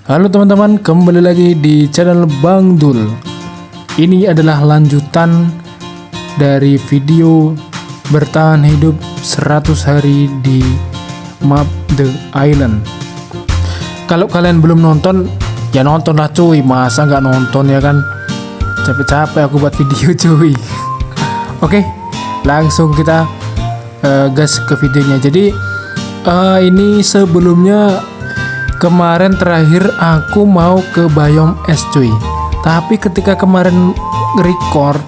Halo teman-teman, kembali lagi di channel Bang Dul. Ini adalah lanjutan dari video bertahan hidup 100 hari di map The Island. Kalau kalian belum nonton, ya nontonlah cuy, masa nggak nonton ya kan? Capek-capek aku buat video cuy. Oke, langsung kita gas ke videonya. Jadi ini sebelumnya kemarin terakhir aku mau ke biome es cuy, tapi ketika kemarin record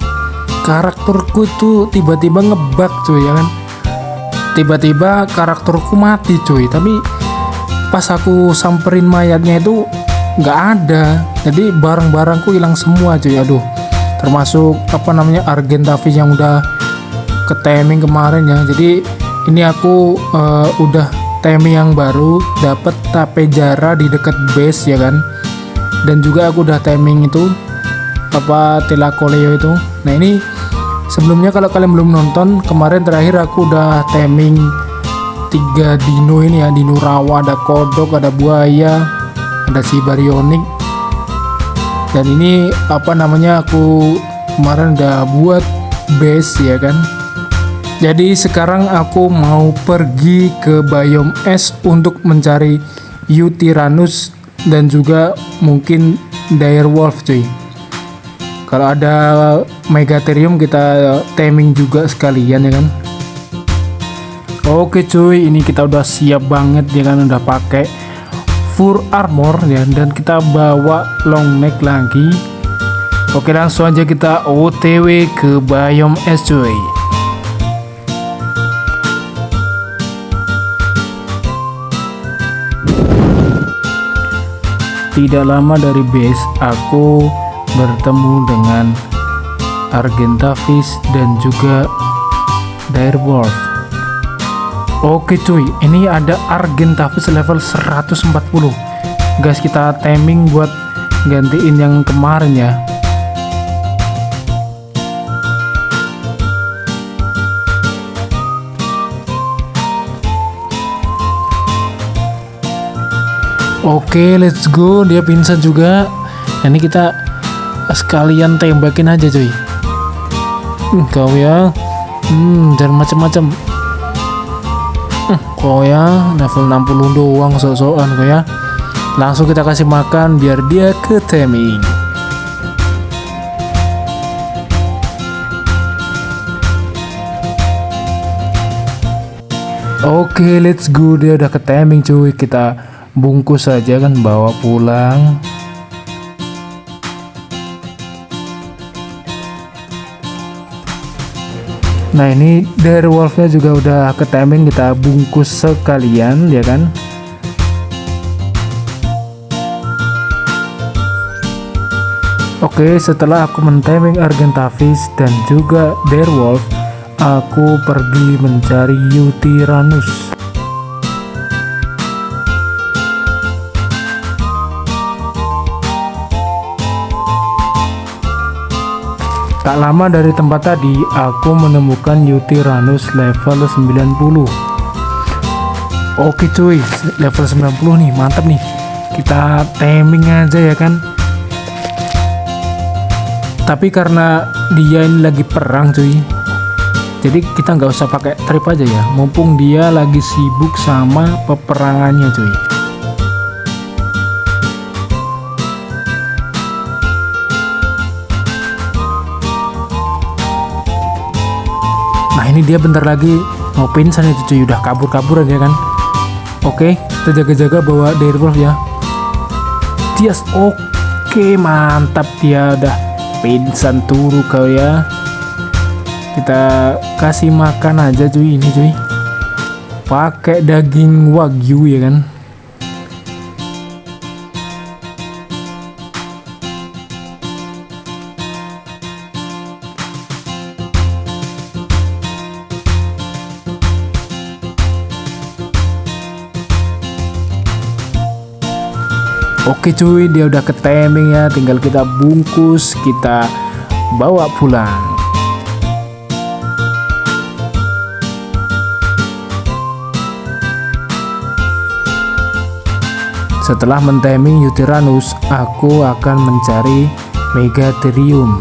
karakterku itu tiba-tiba ngebug cuy ya kan, tiba-tiba karakterku mati cuy, tapi pas aku samperin mayatnya itu nggak ada, jadi barang-barangku hilang semua cuy. Aduh, termasuk Argentavis yang udah ke timing kemarin ya. Jadi ini aku udah timing yang baru, dapat tape jara di dekat base ya kan, dan juga aku udah timing itu Telakoleo itu. Nah ini sebelumnya kalau kalian belum nonton, kemarin terakhir aku udah timing 3 dino ini ya, dino rawa, ada kodok, ada buaya, ada si barionik, dan ini aku kemarin udah buat base ya kan. Jadi sekarang aku mau pergi ke biome es untuk mencari Yutyrannus dan juga mungkin direwolf cuy. Kalau ada Megatherium kita taming juga sekalian ya kan. Oke cuy, ini kita udah siap banget ya kan, udah pakai full armor ya, dan kita bawa long neck lagi. Oke, langsung aja kita OTW ke biome es cuy. Tidak lama dari base, aku bertemu dengan Argentavis dan juga direwolf. Oke cuy, ini ada Argentavis level 140. Guys, kita timing buat gantiin yang kemarin ya. Oke, let's go. Dia pingsan juga. Nah, ini kita sekalian tembakin aja cuy. Kau ya, jangan macem-macem. Kau ya level 60 doang, sok-sokan kau ya. Langsung kita kasih makan biar dia ke timing. Oke, let's go. Dia udah ke timing cuy. Kita bungkus saja kan, bawa pulang. Nah ini direwolfnya juga udah ke timing, kita bungkus sekalian ya kan. Oke, setelah aku mentiming Argentavis dan juga direwolf, aku pergi mencari Yutyrannus. Tak lama dari tempat tadi, aku menemukan Yutyrannus level 90. Oke cuy, level 90 nih, mantap nih. Kita timing aja ya kan. Tapi karena dia ini lagi perang cuy, jadi kita nggak usah pakai trip aja ya, mumpung dia lagi sibuk sama peperangannya cuy. Nah ini dia bentar lagi mau pingsan itu cuy, udah kabur-kaburan ya kan. Oke, kita jaga-jaga bawa direwolf ya. Yes, oke, mantap, dia udah pingsan turu kau ya. Kita kasih makan aja cuy ini cuy. Pakai daging wagyu ya kan. Oke cuy, dia udah ke timing ya, tinggal kita bungkus, kita bawa pulang. Setelah mentiming Yutyrannus, aku akan mencari Megatherium.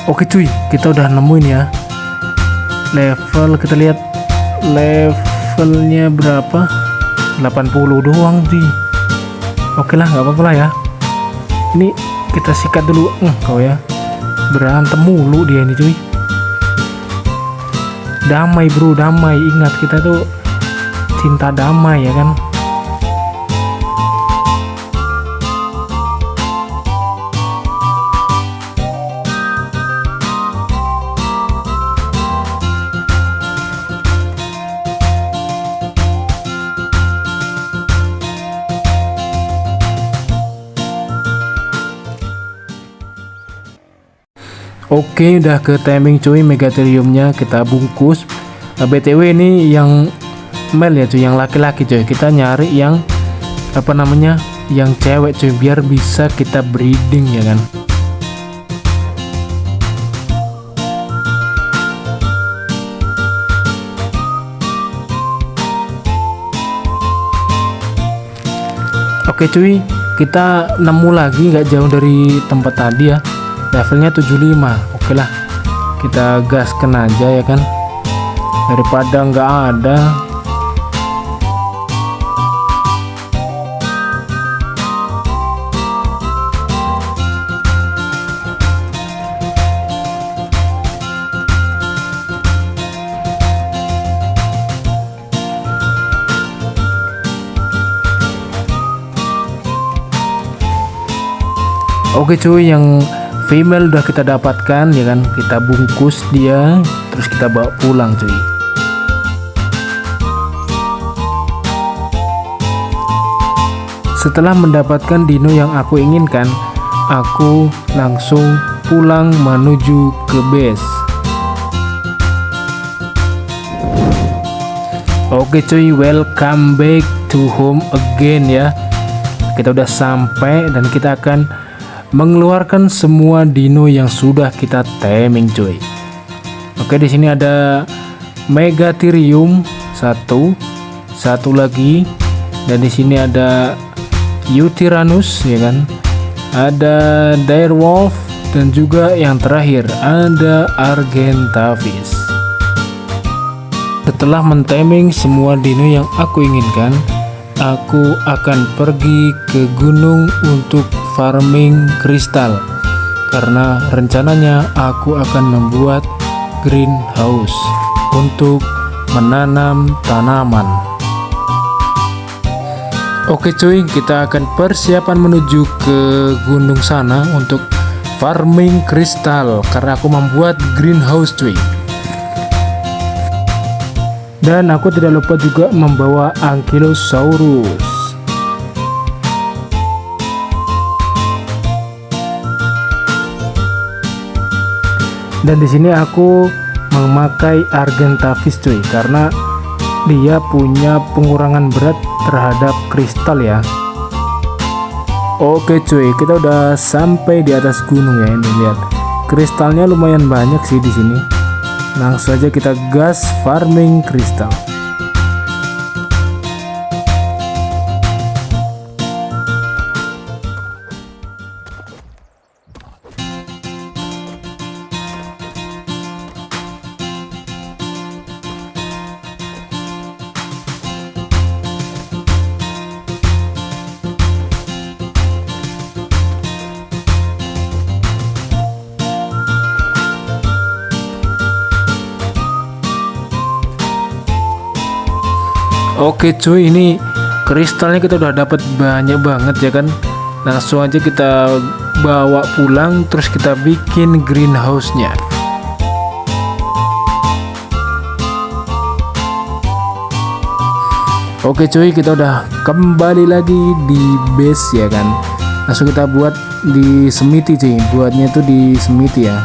Oke cuy, kita udah nemuin ya. Level, kita lihat levelnya berapa, 80 doang cuy. Oke lah, nggak apa-apa lah ya. Ini kita sikat dulu. Kau ya, berantem mulu dia ini cuy. Damai bro, damai. Ingat, kita tuh cinta damai ya kan. Oke, udah ke timing cuy. Megatheriumnya kita bungkus. BTW ini yang male ya cuy, yang laki-laki cuy. Kita nyari yang apa namanya, yang cewek cuy, biar bisa kita breeding ya kan. Oke cuy, kita nemu lagi nggak jauh dari tempat tadi ya. Levelnya 75. Oke lah, kita gaskan aja ya kan, daripada nggak ada. Oke cuy, yang female udah kita dapatkan ya kan, kita bungkus dia, terus kita bawa pulang cuy. Setelah mendapatkan dino yang aku inginkan, aku langsung pulang menuju ke base. Oke cuy, welcome back to home again ya. Kita udah sampai dan kita akan mengeluarkan semua dino yang sudah kita taming cuy. Oke, di sini ada Megatherium satu lagi, dan di sini ada Yutyrannus ya kan, ada Direwolf, dan juga yang terakhir ada Argentavis. Setelah mentaming semua dino yang aku inginkan, aku akan pergi ke gunung untuk farming kristal, karena rencananya aku akan membuat greenhouse untuk menanam tanaman. Oke cuy, kita akan persiapan menuju ke gunung sana untuk farming kristal, karena aku membuat greenhouse cuy. Dan aku tidak lupa juga membawa Ankylosaurus. Dan di sini aku memakai Argentavis cuy, karena dia punya pengurangan berat terhadap kristal ya. Oke cuy, kita udah sampai di atas gunung ya. Ini lihat, kristalnya lumayan banyak sih di sini. Langsung aja kita gas farming kristal. Oke cuy, ini kristalnya kita udah dapat banyak banget ya kan. Langsung aja kita bawa pulang, terus kita bikin greenhouse-nya. Oke cuy, kita udah kembali lagi di base ya kan. Langsung kita buat di Smithy cuy, buatnya tuh di Smithy ya.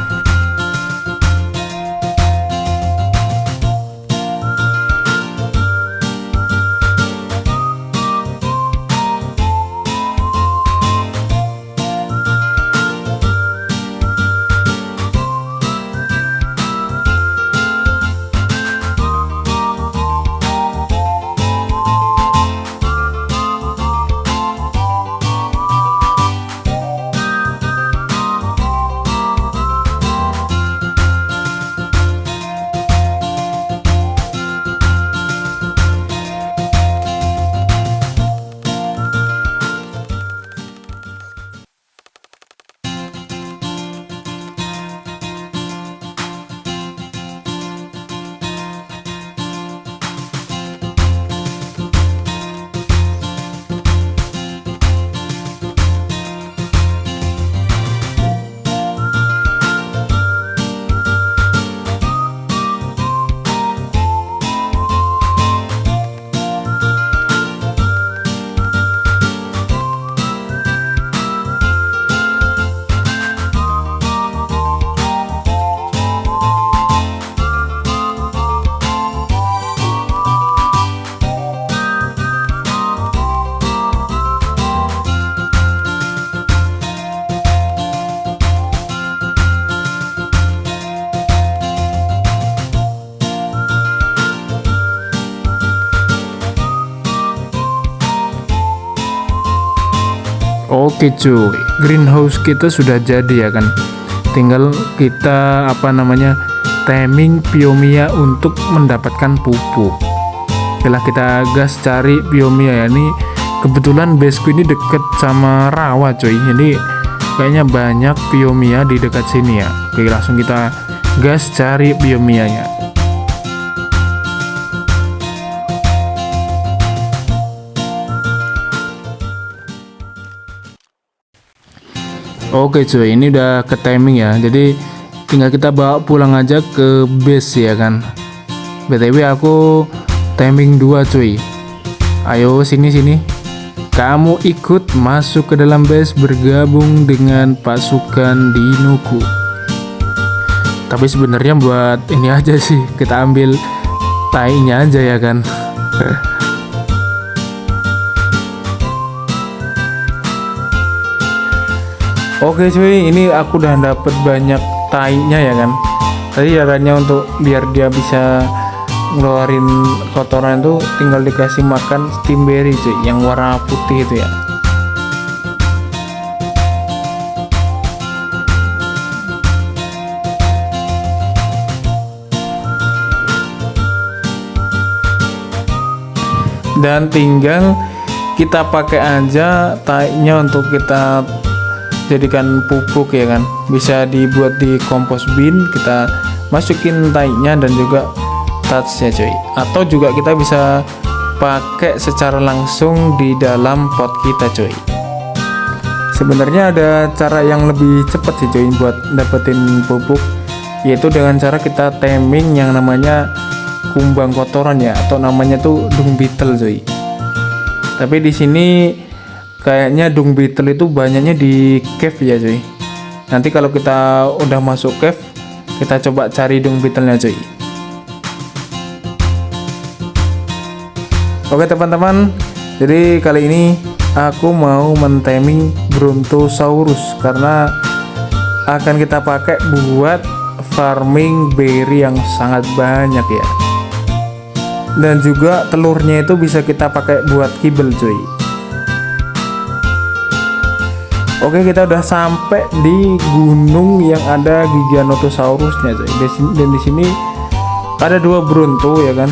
Oke cuy, greenhouse kita sudah jadi ya kan. Tinggal kita timing Biomia untuk mendapatkan pupuk. Setelah kita gas cari Biomia ya, ini kebetulan baseku ini deket sama rawa cuy. Jadi kayaknya banyak Biomia di dekat sini ya. Oke, langsung kita gas cari Biomianya. Oke cuy, ini udah ke timing ya. Jadi tinggal kita bawa pulang aja ke base ya kan. BTW aku timing 2 cuy. Ayo sini. Kamu ikut masuk ke dalam base, bergabung dengan pasukan Dinoku. Tapi sebenarnya buat ini aja sih, kita ambil tainya aja ya kan. Oke cuy, ini aku udah dapet banyak tainya ya kan. Tadi caranya untuk biar dia bisa ngeluarin kotoran itu tinggal dikasih makan steamberry cuy, yang warna putih itu ya. Dan tinggal kita pakai aja tainya untuk kita jadikan pupuk ya kan. Bisa dibuat di compost bin, kita masukin tainya dan juga touchnya cuy. Atau juga kita bisa pakai secara langsung di dalam pot kita cuy. Sebenarnya ada cara yang lebih cepat sih cuy buat dapetin pupuk, yaitu dengan cara kita timing yang namanya kumbang kotoran ya, atau namanya tuh dung beetle cuy. Tapi di sini kayaknya dung beetle itu banyaknya di cave ya cuy. Nanti kalau kita udah masuk cave, kita coba cari dung beetle-nya cuy. Oke teman-teman, jadi kali ini aku mau mentiming Brontosaurus karena akan kita pakai buat farming berry yang sangat banyak ya. Dan juga telurnya itu bisa kita pakai buat kibel cuy. Oke, kita udah sampai di gunung yang ada Giganotosaurusnya cuy. Dan di sini ada 2 Bronto ya kan.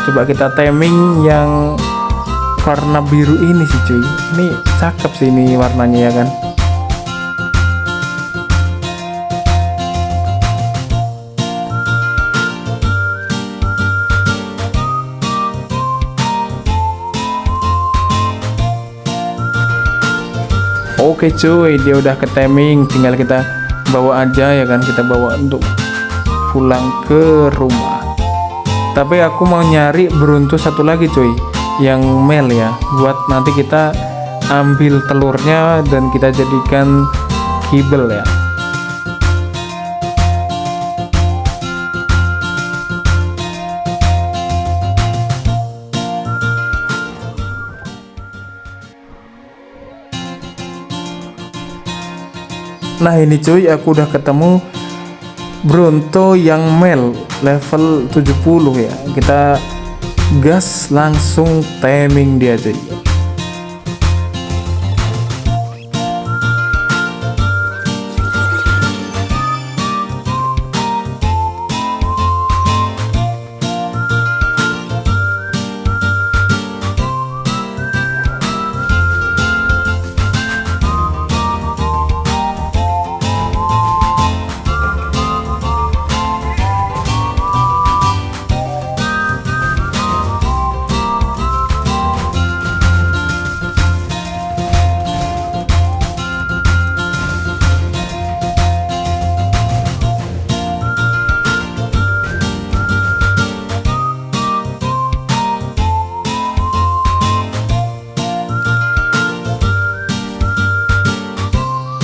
Coba kita timing yang warna biru ini sih cuy. Ini cakep sih ini warnanya ya kan. Oke cuy, dia udah ke timing, tinggal kita bawa aja ya kan, kita bawa untuk pulang ke rumah. Tapi aku mau nyari Bronto satu lagi cuy, yang male ya, buat nanti kita ambil telurnya dan kita jadikan kibel ya. Nah ini cuy, aku udah ketemu Bronto yang male level 70 ya. Kita gas langsung timing dia cuy.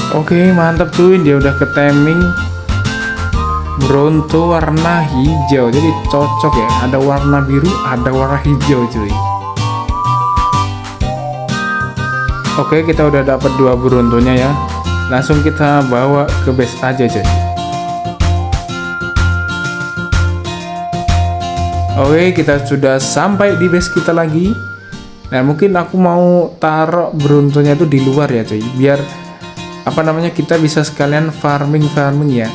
Oke mantap cuy, dia udah ke timing Bronto warna hijau, jadi cocok ya, ada warna biru ada warna hijau cuy. Oke, kita udah dapat 2 Brontonya ya, langsung kita bawa ke base aja cuy. Oke, kita sudah sampai di base kita lagi. Nah mungkin aku mau taruh beruntunya itu di luar ya cuy, biar apa namanya kita bisa sekalian farming ya.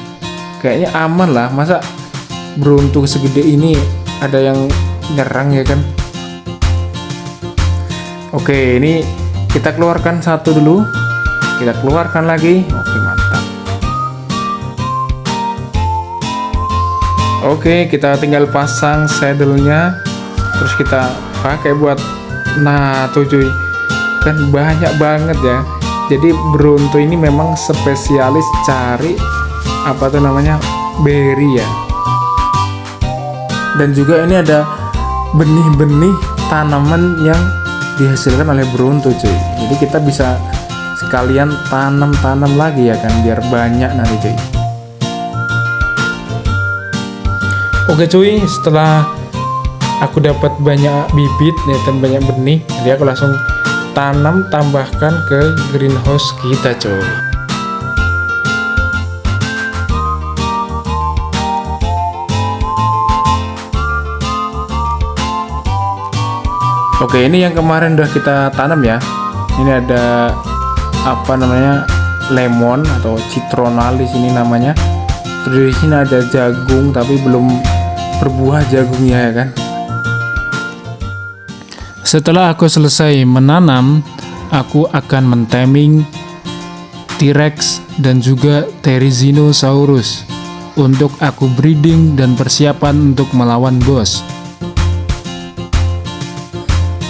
Kayaknya aman lah, masa beruntung segede ini ada yang nyerang ya kan. Oke, ini kita keluarkan satu dulu, kita keluarkan lagi. Oke, mantap. Oke, kita tinggal pasang saddle-nya, terus kita pakai buat, nah tuh cuy, kan banyak banget ya. Jadi beruntung ini memang spesialis cari apa tuh namanya, berry ya. Dan juga ini ada benih-benih tanaman yang dihasilkan oleh beruntung cuy. Jadi kita bisa sekalian tanam lagi ya kan, biar banyak nanti cuy. Oke cuy, setelah aku dapat banyak bibit ya, dan banyak benih, jadi aku langsung tambahkan ke greenhouse kita cuy. Oke, ini yang kemarin udah kita tanam ya. Ini ada apa namanya, lemon atau citronalis ini namanya. Terus di sini ada jagung tapi belum berbuah jagungnya ya kan. Setelah aku selesai menanam, aku akan mentaming T-Rex dan juga Therizinosaurus untuk aku breeding dan persiapan untuk melawan bos.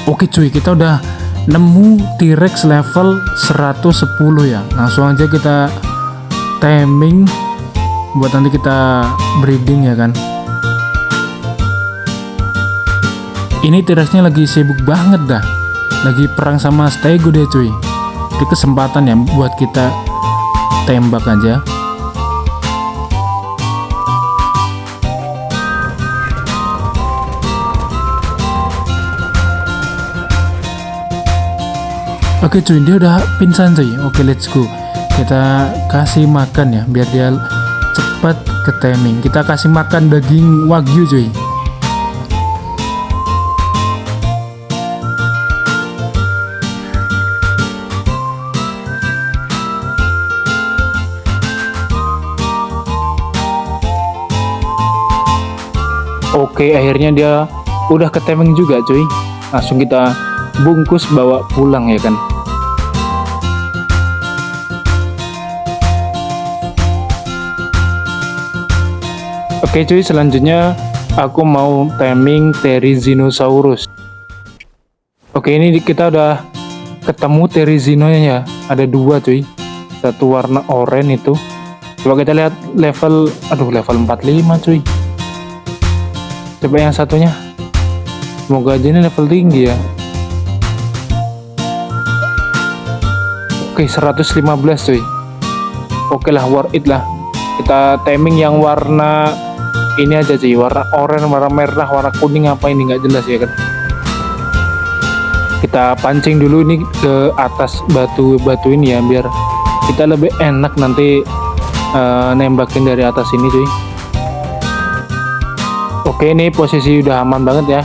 Oke cuy, kita udah nemu T-Rex level 110 ya. Langsung aja kita taming buat nanti kita breeding ya kan. Ini T-Rex-nya lagi sibuk banget dah, lagi perang sama Stego deh cuy. Ini kesempatan ya buat kita tembak aja. Oke cuy, dia udah pingsan cuy. Oke, let's go. Kita kasih makan ya, biar dia cepat ke taming. Kita kasih makan daging wagyu cuy. Oke, akhirnya dia udah ke taming juga cuy. Langsung kita bungkus bawa pulang ya kan. Oke cuy, selanjutnya aku mau taming Therizinosaurus. Oke, ini kita udah ketemu Therizinonya ya. Ada dua cuy. Satu warna oranye itu. Coba kita lihat level, level 45 cuy. Coba yang satunya. Semoga aja ini level tinggi ya. Oke, 115 cuy. Oke lah, worth it lah. Kita taming yang warna ini aja cuy, warna oranye, warna merah, warna kuning apa ini nggak jelas ya kan. Kita pancing dulu ini ke atas batu ini ya, biar kita lebih enak nanti nembakin dari atas ini cuy. Oke, ini posisi udah aman banget ya.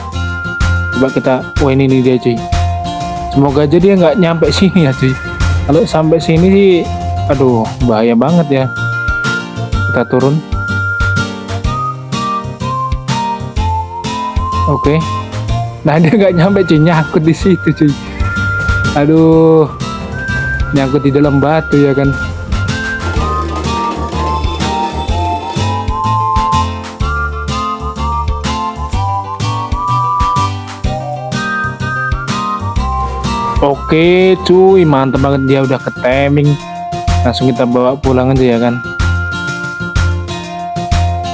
Coba kita, wah ini dia cuy. Semoga aja dia nggak nyampe sini ya cuy. Kalau sampai sini sih, aduh bahaya banget ya. Kita turun. Oke. Nah, dia nggak nyampe cuy, nyangkut di situ cuy. Aduh, nyangkut di dalam batu ya kan. Oke cuy, mantep banget, dia udah ke taming. Langsung kita bawa pulang aja ya kan.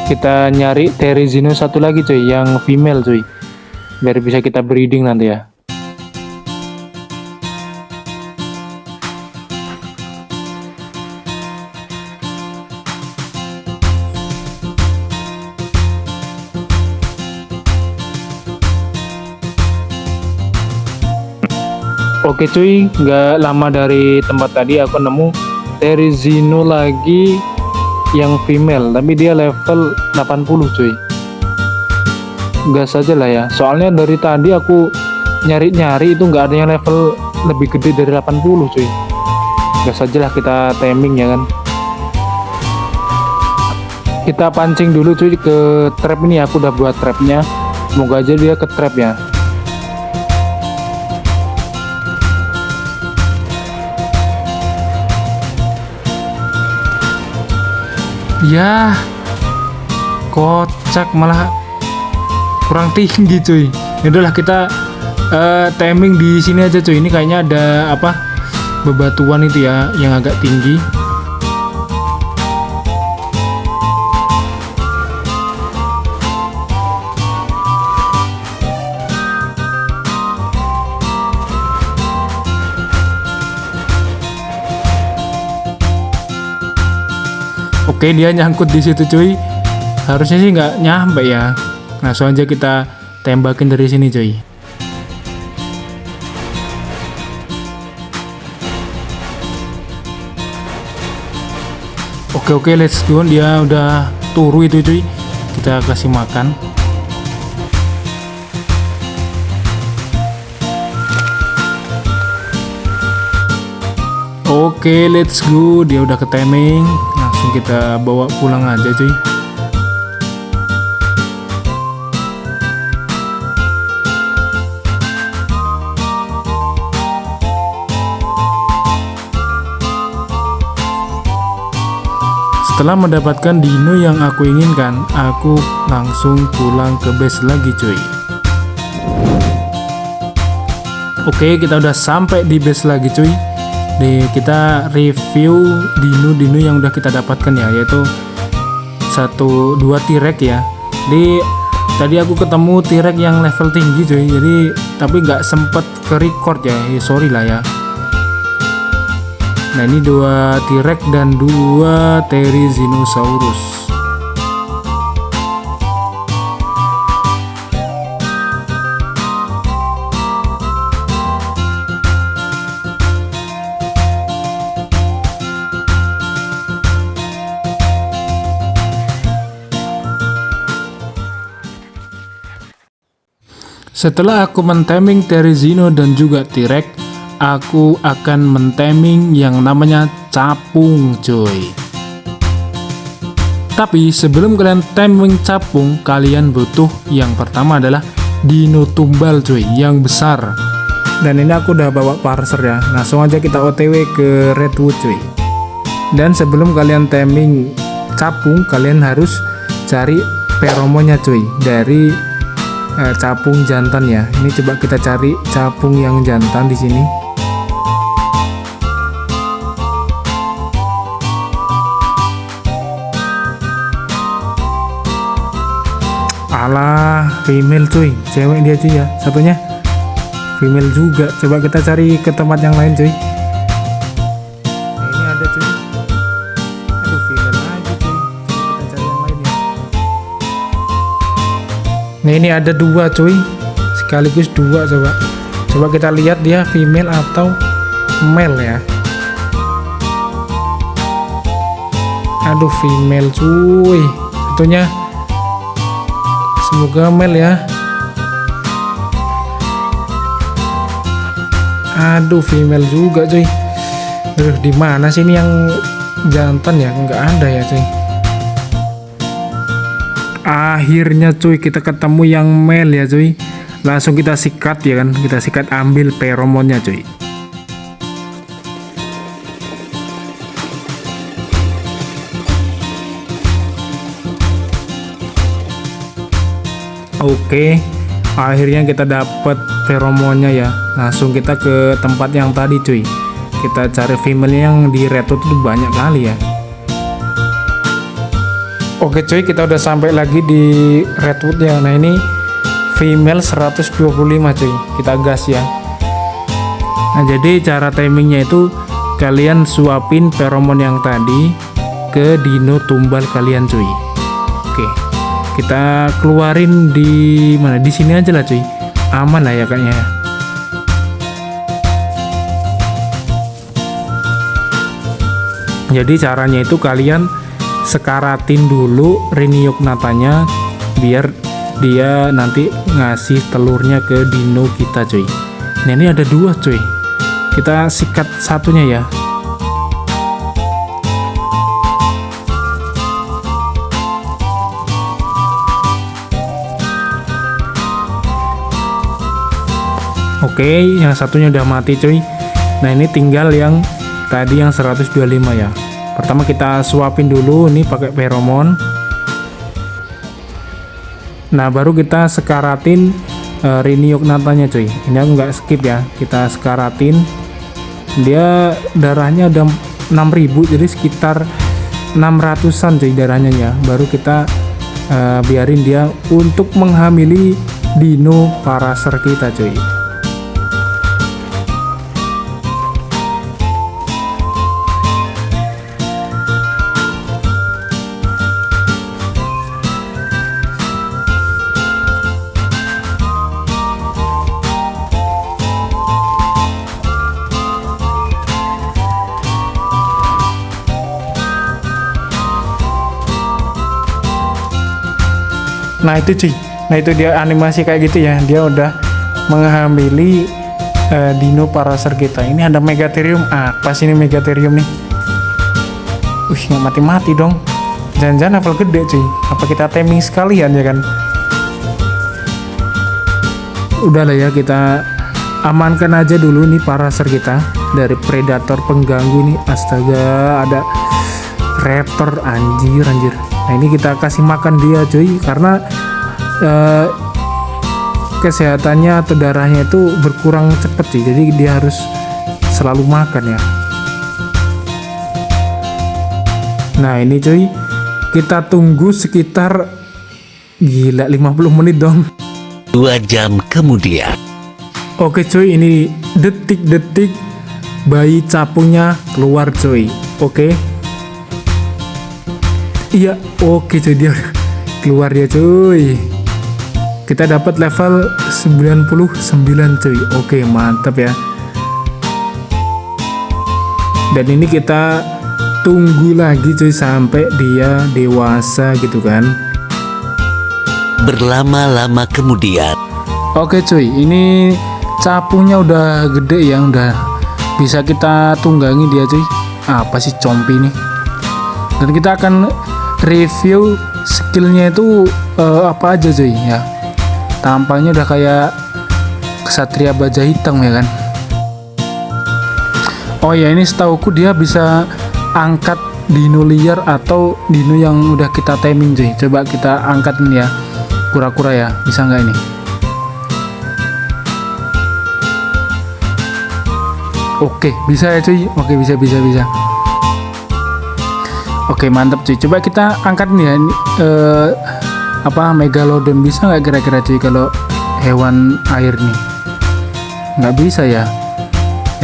Kita nyari Therizino satu lagi cuy, yang female cuy, biar bisa kita breeding nanti ya. Oke cuy, nggak lama dari tempat tadi aku nemu Therizino lagi yang female, tapi dia level 80 cuy. Gas aja lah ya, soalnya dari tadi aku nyari-nyari itu nggak ada yang level lebih gede dari 80 cuy. Gas aja lah kita timing ya kan. Kita pancing dulu cuy ke trap ini, aku udah buat trapnya, semoga aja dia ke trap ya. Ya kocak, malah kurang tinggi cuy. Ya udahlah kita timing di sini aja cuy. Ini kayaknya ada apa, bebatuan itu ya yang agak tinggi. Oke, dia nyangkut di situ cuy. Harusnya sih nggak nyampe ya. Langsung aja kita tembakin dari sini cuy. Oke, let's go. Dia udah turu itu cuy. Kita kasih makan. Oke, let's go. Dia udah ke timing. Langsung kita bawa pulang aja cuy. Setelah mendapatkan dino yang aku inginkan, aku langsung pulang ke base lagi cuy. Oke, kita udah sampai di base lagi cuy. Kita review dino-dino yang udah kita dapatkan ya, yaitu 1, 2 T-Rex ya. Tadi aku ketemu T-Rex yang level tinggi cuy, jadi tapi nggak sempet ke record ya, sorry lah ya. Nah ini 2 T-Rex dan 2 Therizinosaurus. Setelah aku mentaming Therizino dan juga T-Rex, aku akan mentaming yang namanya capung cuy. Tapi sebelum kalian taming capung, kalian butuh yang pertama adalah dino tumbal cuy, yang besar. Dan ini aku udah bawa parser ya, langsung aja kita OTW ke Redwood cuy. Dan sebelum kalian taming capung, kalian harus cari feromonnya cuy, dari capung jantan ya. Ini coba kita cari capung yang jantan di sini. Alah, female cuy, cewek dia cuy ya. Satunya female juga. Coba kita cari ke tempat yang lain cuy. Nah, ini ada cuy. Aduh, female lagi cuy. Kita cari yang lain ya. Nah ini ada 2 cuy, sekaligus 2. Coba kita lihat dia female atau male ya. Aduh, female cuy. Satunya semoga male ya. Aduh, female juga cuy. Aduh, di mana sih ini yang jantan ya? Nggak ada ya cuy. Akhirnya cuy kita ketemu yang male ya cuy. Langsung kita sikat ya kan. Kita sikat, ambil feromonnya cuy. Oke, akhirnya kita dapat feromonnya ya. Langsung kita ke tempat yang tadi cuy. Kita cari female yang di Redwood itu banyak kali ya. Oke cuy, kita udah sampai lagi di Redwood ya. Nah ini female 125 cuy. Kita gas ya. Nah jadi cara timingnya itu kalian suapin feromon yang tadi ke dino tumbal kalian cuy. Oke, kita keluarin di mana? Di sini aja lah cuy. Aman lah ya kayaknya. Jadi caranya itu kalian sekaratin dulu Rhyniognatanya biar dia nanti ngasih telurnya ke dino kita cuy. Nah ini ada 2 cuy, kita sikat satunya ya. Oke, yang satunya udah mati cuy. Nah ini tinggal yang tadi yang 125 ya. Pertama kita suapin dulu ini pakai feromon. Nah baru kita sekaratin Rhyniognatanya cuy. Ini aku nggak skip ya, kita sekaratin. Dia darahnya ada 6000, jadi sekitar 600-an cuy darahnya ya. Baru kita biarin dia untuk menghamili dino Parasaur kita cuy. Nah itu cuy, nah itu dia animasi kayak gitu ya, dia udah menghamili dino Parasaur kita. Ini ada Megatherium, pas ini Megatherium nih. Nggak mati-mati dong, jangan-jangan level gede cuy, apa kita taming sekalian ya kan. Udah lah ya, kita amankan aja dulu nih Parasaur kita dari predator pengganggu nih. Astaga, ada raptor, anjir. Nah ini kita kasih makan dia cuy, karena kesehatannya atau darahnya itu berkurang cepet sih, jadi dia harus selalu makan ya. Nah ini cuy, kita tunggu sekitar gila 50 menit dong. 2 jam kemudian. Oke cuy, ini detik-detik bayi capungnya keluar cuy. Oke. Iya, oke cuy, dia keluar dia cuy. Kita dapat level 99 cuy. Oke, mantap ya. Dan ini kita tunggu lagi cuy sampai dia dewasa gitu kan. Berlama-lama kemudian. Oke cuy, ini capungnya udah gede ya, udah bisa kita tunggangi dia cuy. Apa sih compi nih? Dan kita akan review skillnya itu apa aja cuy ya. Tampaknya udah kayak kesatria baja hitam ya kan. Oh ya, ini setauku dia bisa angkat dino liar atau dino yang udah kita taming cuy. Coba kita angkat ini ya, kura-kura ya, bisa nggak ini? Oke, bisa ya cuy. Oke, bisa. Oke, mantap cuy. Coba kita angkat nih ya, Megalodon, bisa nggak kira-kira cuy kalau hewan air nih? Nggak bisa ya.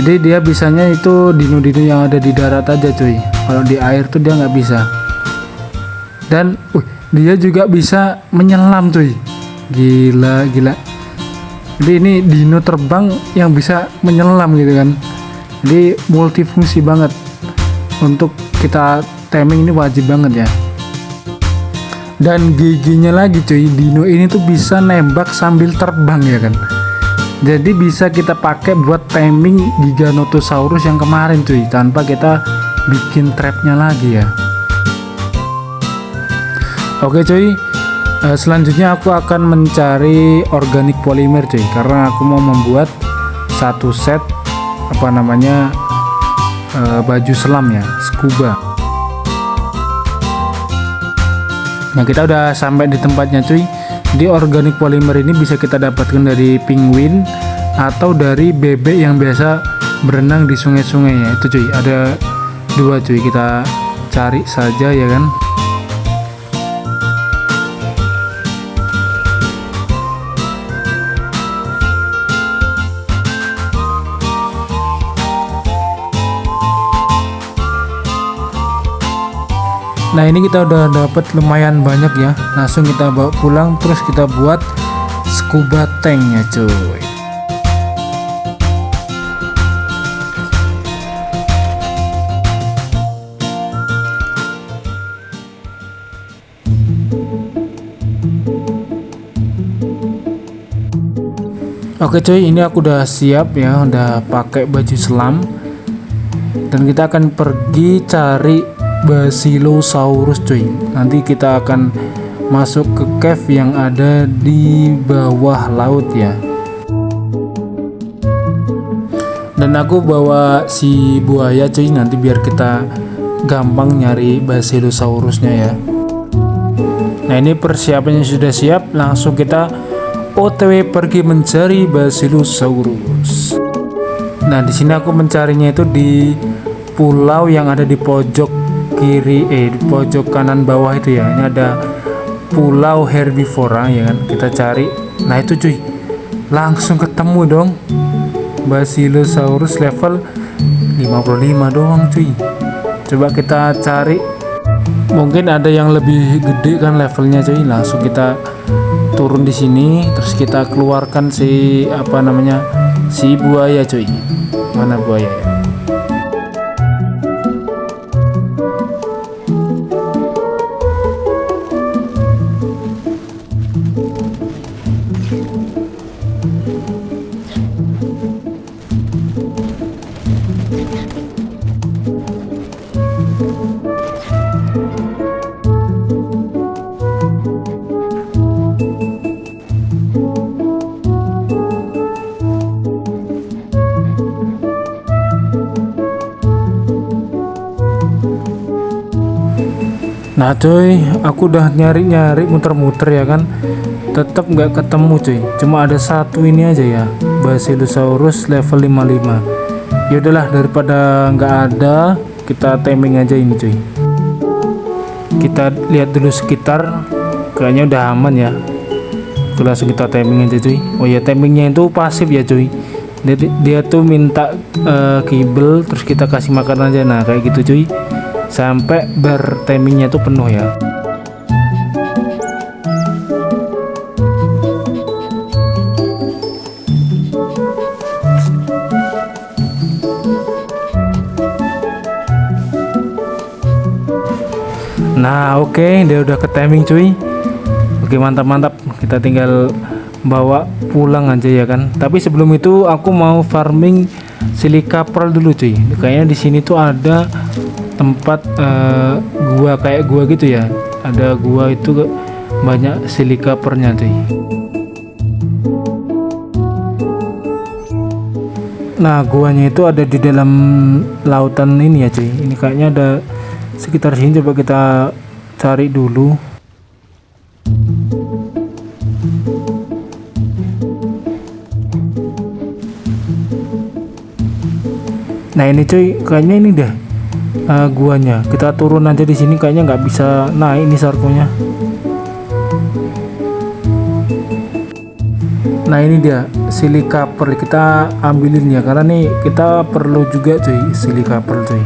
Jadi dia bisanya itu dino-dino yang ada di darat aja cuy. Kalau di air tuh dia nggak bisa. Dan dia juga bisa menyelam cuy. Gila. Jadi ini dino terbang yang bisa menyelam gitu kan. Jadi multifungsi banget. Untuk kita taming ini wajib banget ya. Dan giginya lagi cuy, dino ini tuh bisa nembak sambil terbang ya kan. Jadi bisa kita pakai buat taming Giganotosaurus yang kemarin cuy, tanpa kita bikin trapnya lagi ya. Oke cuy, selanjutnya aku akan mencari organic polymer cuy, karena aku mau membuat satu set baju selam ya, scuba. Nah kita udah sampai di tempatnya cuy. Di organic polymer ini bisa kita dapatkan dari penguin atau dari bebek yang biasa berenang di sungai-sungai ya. Itu cuy, ada 2 cuy, kita cari saja ya kan. Nah ini kita udah dapat lumayan banyak ya, langsung kita bawa pulang, terus kita buat scuba tanknya cuy. Oke cuy, ini aku udah siap ya, udah pakai baju selam. Dan kita akan pergi cari Basilosaurus cuy. Nanti kita akan masuk ke cave yang ada di bawah laut ya. Dan aku bawa si buaya cuy, nanti biar kita gampang nyari Basilosaurusnya ya. Nah ini persiapannya sudah siap, langsung kita OTW pergi mencari Basilosaurus. Nah di sini aku mencarinya itu di pulau yang ada di pojok kiri, di pojok kanan bawah itu ya. Ini ada pulau herbivora ya kan, kita cari. Nah itu cuy, langsung ketemu dong Basilosaurus level 55 doang cuy. Coba kita cari, mungkin ada yang lebih gede kan levelnya cuy. Langsung kita turun di sini, terus kita keluarkan si si buaya cuy. Mana buaya ya? Nah cuy, aku udah nyari-nyari muter-muter ya kan, tetap nggak ketemu cuy. Cuma ada satu ini aja ya, Basilosaurus level 55. Ya udahlah, daripada nggak ada, kita timing aja ini cuy. Kita lihat dulu sekitar, kayaknya udah aman ya. Oke, langsung kita timing aja cuy. Oh ya, timingnya itu pasif ya cuy. Dia tuh minta kibel, terus kita kasih makan aja. Nah kayak gitu cuy, sampai bertimingnya tuh penuh ya. Nah oke, dia udah ke timing cuy. Oke mantap, kita tinggal bawa pulang aja ya kan. Tapi sebelum itu aku mau farming silika pearl dulu cuy. Kayaknya di sini tuh ada tempat gua kayak gua gitu ya. Ada gua itu banyak silika pearlnya cuy. Nah guanya itu ada di dalam lautan ini ya cuy. Ini kayaknya ada sekitar sini, coba kita cari dulu. Nah ini cuy, kayaknya ini dah guanya. Kita turun aja di sini, kayaknya nggak bisa naik ini sarkonya. Nah ini dia silika pearl, kita ambilin ya, karena nih kita perlu juga cuy silika pearl cuy.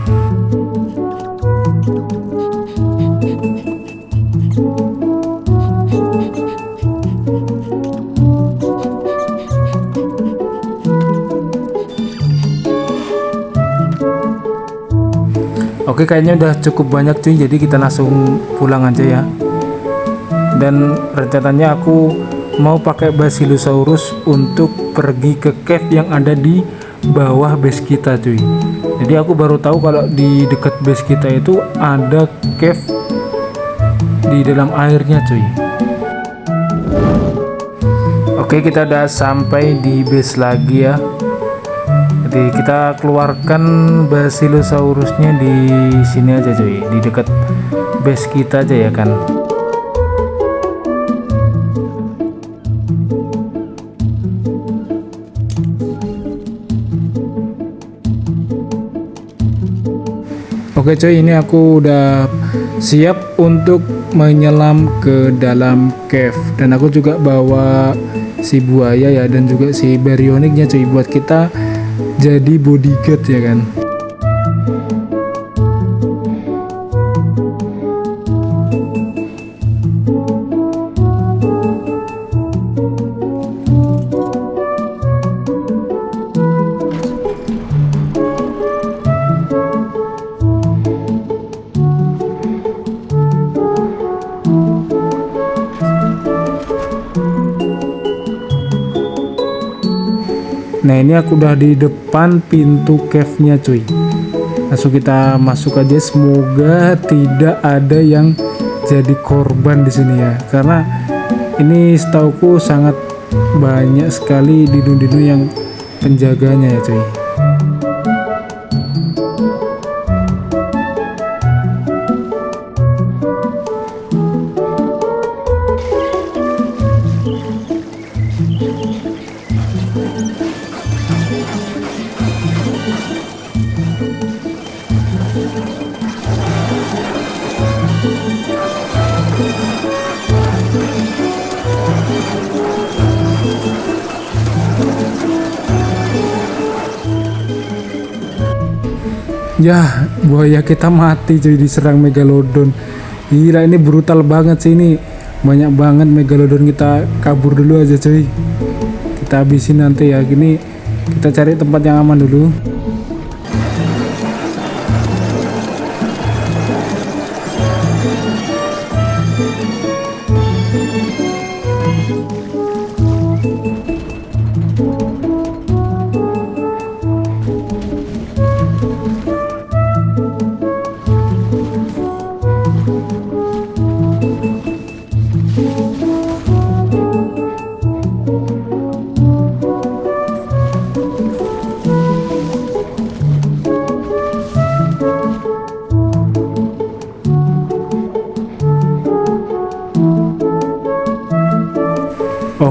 Oke kayaknya udah cukup banyak cuy, jadi kita langsung pulang aja ya. Dan rencananya aku mau pakai Basilosaurus untuk pergi ke cave yang ada di bawah base kita cuy. Jadi aku baru tahu kalau di dekat base kita itu ada cave di dalam airnya cuy. Oke kita udah sampai di base lagi ya. Jadi kita keluarkan Basilosaurusnya di sini aja cuy, di dekat base kita aja ya kan. Oke cuy, ini aku udah siap untuk menyelam ke dalam cave, dan aku juga bawa si buaya ya, dan juga si barioniknya cuy, buat kita jadi bodyguard ya kan. Nah ini aku udah di depan pintu cave-nya cuy. Langsung kita masuk aja, semoga tidak ada yang jadi korban di sini ya. Karena ini setauku sangat banyak sekali dino-dino yang penjaganya ya cuy. Ya, buaya kita mati cuy, diserang megalodon. Gila, ini brutal banget sih ini. Banyak banget megalodon, kita kabur dulu aja cuy. Kita habisin nanti ya. Gini, kita cari tempat yang aman dulu.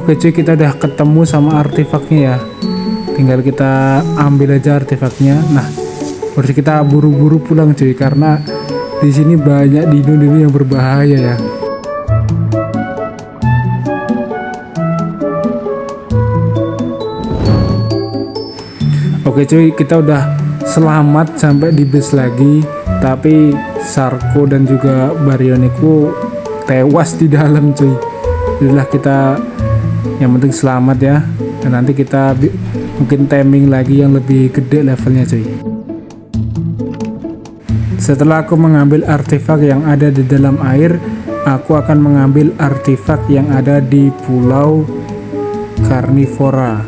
Oke cuy, kita udah ketemu sama artefaknya ya. Tinggal kita ambil aja artefaknya. Nah, harus kita buru-buru pulang cuy, karena di sini banyak dino-dino yang berbahaya ya. Oke cuy, kita udah selamat sampai di base lagi. Tapi Sarko dan juga Baryonyku tewas di dalam cuy. Itulah kita, yang penting selamat ya. Dan nanti kita mungkin timing lagi yang lebih gede levelnya cuy. Setelah aku mengambil artefak yang ada di dalam air, aku akan mengambil artefak yang ada di pulau Karnivora.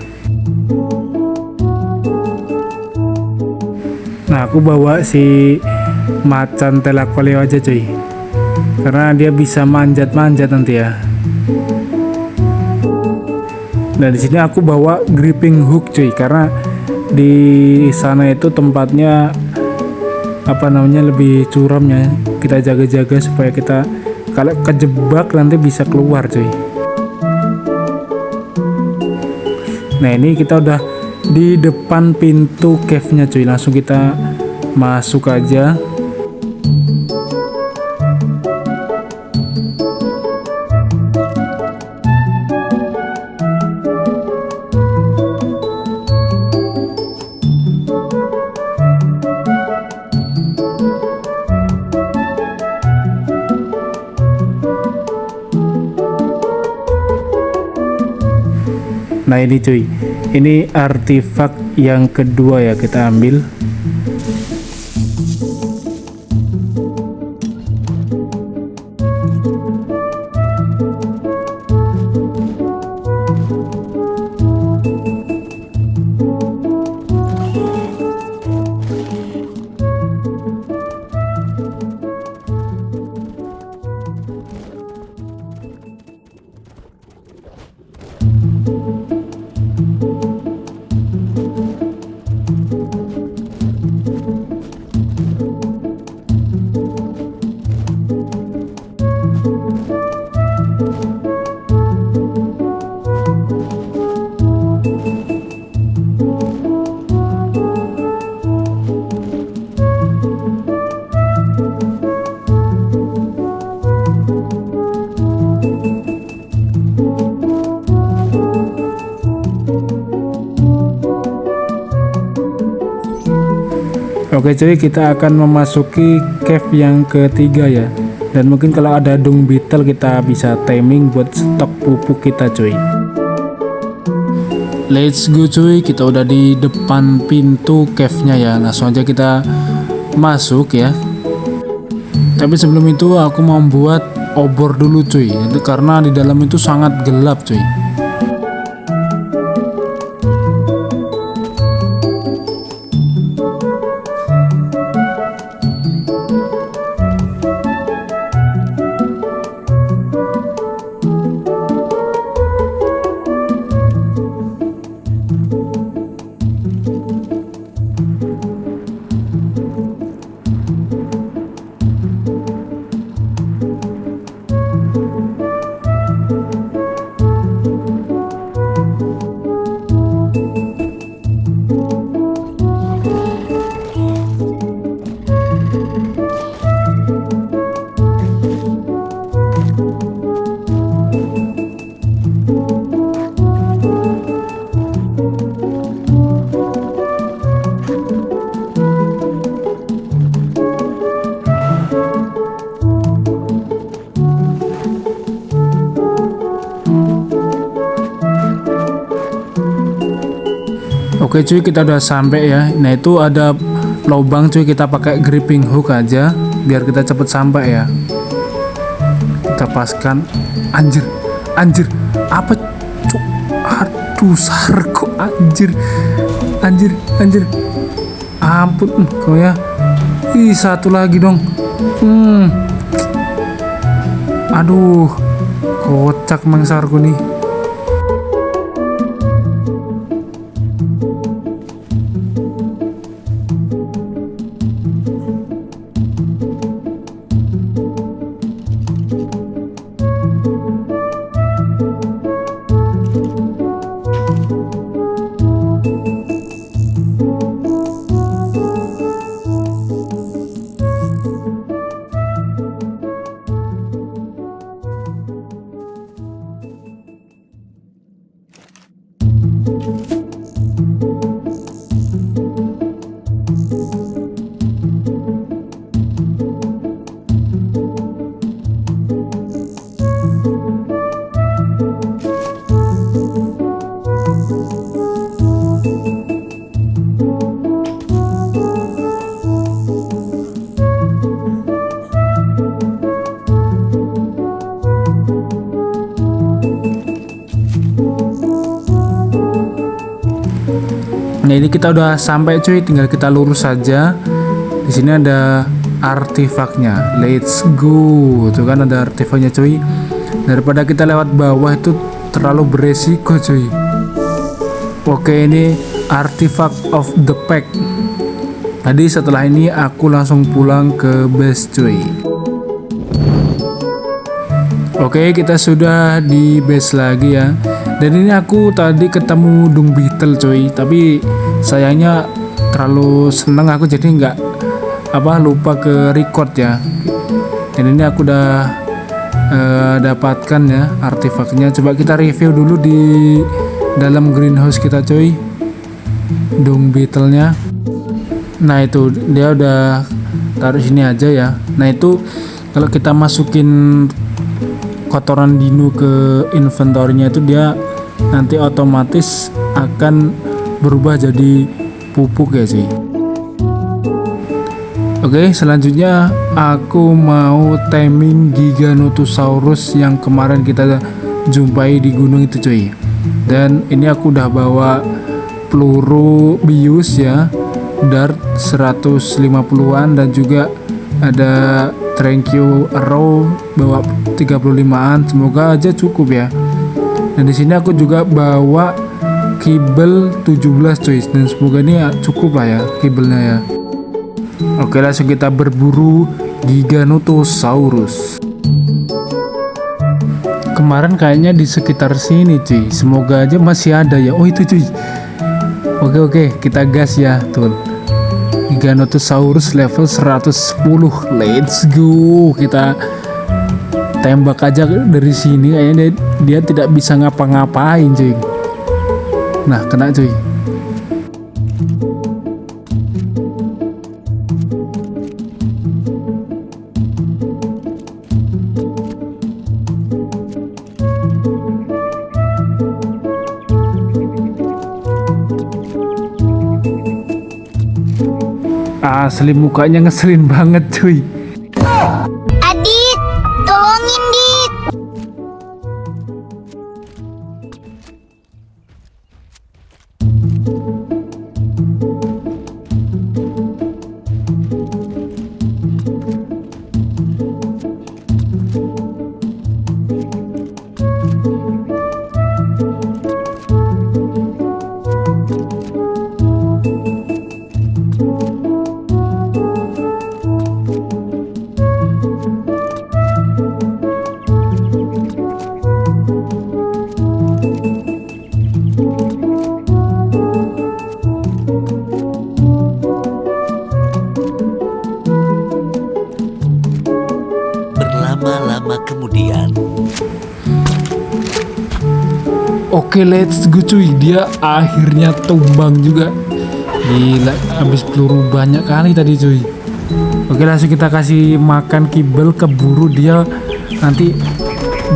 Nah, aku bawa si macan Telakoleo aja cuy, karena dia bisa manjat-manjat nanti ya. Nah, di sini aku bawa gripping hook cuy, karena di sana itu tempatnya lebih curam ya. Kita jaga-jaga supaya kita kalau kejebak nanti bisa keluar cuy. Nah, ini kita udah di depan pintu cave-nya cuy. Langsung kita masuk aja. Nah ini cuy, ini artefak yang kedua ya, kita ambil. Oke cuy, kita akan memasuki cave yang ketiga ya. Dan mungkin kalau ada dung beetle kita bisa timing buat stok pupuk kita cuy. Let's go cuy, kita udah di depan pintu cave-nya ya. Langsung aja kita masuk ya. Tapi sebelum itu aku mau buat obor dulu cuy, karena di dalam itu sangat gelap cuy. Oke cuy, kita udah sampai ya. Nah itu ada lubang cuy, kita pakai gripping hook aja biar kita cepet sampai ya. Kita paskan. Anjir, apa cuy? Aduh Sarko, anjir. Ampun kau ya. Ih, satu lagi dong. Aduh, kocak Mang Sarko nih. Nah ini kita udah sampai cuy, tinggal kita lurus saja. Di sini ada artefaknya. Let's go. Tuh kan ada artefaknya cuy. Daripada kita lewat bawah itu terlalu beresiko cuy. Oke, ini artifact of the pack. Tadi setelah ini aku langsung pulang ke base cuy. Oke, kita sudah di base lagi ya. Dan ini aku tadi ketemu Dung Beetle cuy, tapi sayangnya terlalu seneng aku jadi nggak lupa ke record ya. Dan ini aku udah dapatkan ya artefaknya. Coba kita review dulu di dalam greenhouse kita cuy, Dung Beetle-nya. Nah itu dia udah taruh sini aja ya. Nah itu kalau kita masukin kotoran dino ke inventory-nya itu dia nanti otomatis akan berubah jadi pupuk ya sih. Oke, selanjutnya aku mau taming Giganotosaurus yang kemarin kita jumpai di gunung itu cuy. Dan ini aku udah bawa peluru bius ya, dart 150-an, dan juga ada Tranquil Arrow bawa 35-an. Semoga aja cukup ya. Dan di sini aku juga bawa kibel 17 cuy, dan semoga ini cukup lah ya kibelnya ya. Oke, langsung kita berburu Giganotosaurus. Kemarin kayaknya di sekitar sini cuy, semoga aja masih ada ya. Oh itu cuy. Oke, kita gas ya tuh. Giganotosaurus level 110. Let's go. Kita tembak aja dari sini, kayaknya dia tidak bisa ngapa-ngapain cuy. Nah, kena cuy. Asli mukanya ngeselin banget cuy. Adit, tolongin Dit. Oke, let's go cuy. Dia akhirnya tumbang juga. Gila, habis peluru banyak kali tadi cuy. Oke, langsung kita kasih makan kibel, keburu dia nanti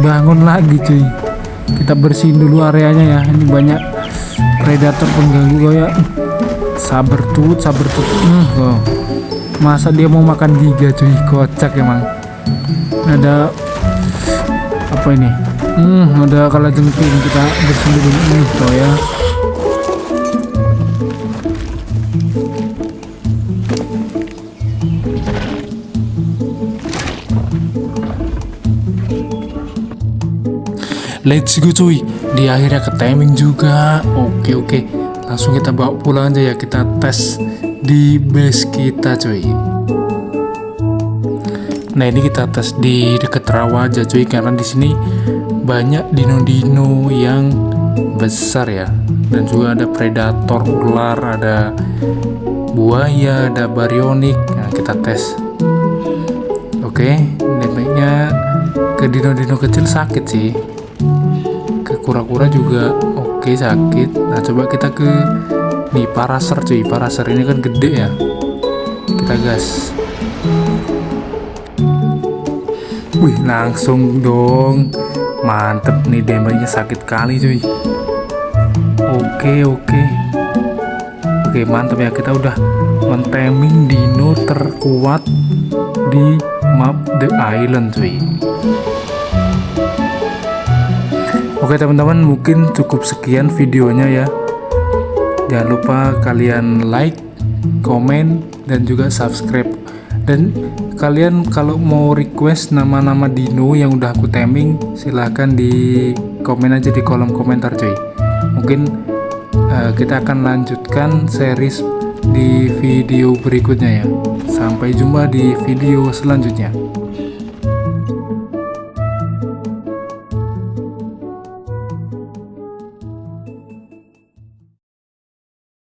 bangun lagi cuy. Kita bersihin dulu areanya ya. Ini banyak predator pengganggu kayak. Sabar tut. Oh. Masa dia mau makan giga cuy, kocak emang. Ada apa ini? Ada kalajengking, kita bersihin dulu tuh ya. Let's go cuy, di akhirnya ke timing juga. Oke, langsung kita bawa pulang aja ya. Kita tes di base kita cuy. Nah, ini kita tes di deket rawa aja cuy, karena di sini banyak dino-dino yang besar ya, dan juga ada predator ular, ada buaya, ada barionik. Nah, kita tes. Oke, damage-nya ke dino-dino kecil sakit sih, ke kura-kura juga oke sakit. Nah, coba kita ke nih paraser cuy. Paraser ini kan gede ya, kita gas. Wih, langsung dong, mantep nih, damage-nya sakit kali cuy. Oke, mantep ya, kita udah men-timing dino terkuat di map The Island cuy. Oke teman-teman, mungkin cukup sekian videonya ya. Jangan lupa kalian like, komen, dan juga subscribe. Dan kalian kalau mau request nama-nama dino yang udah aku timing, silahkan di komen aja di kolom komentar cuy. Mungkin kita akan lanjutkan series di video berikutnya ya. Sampai jumpa di video selanjutnya.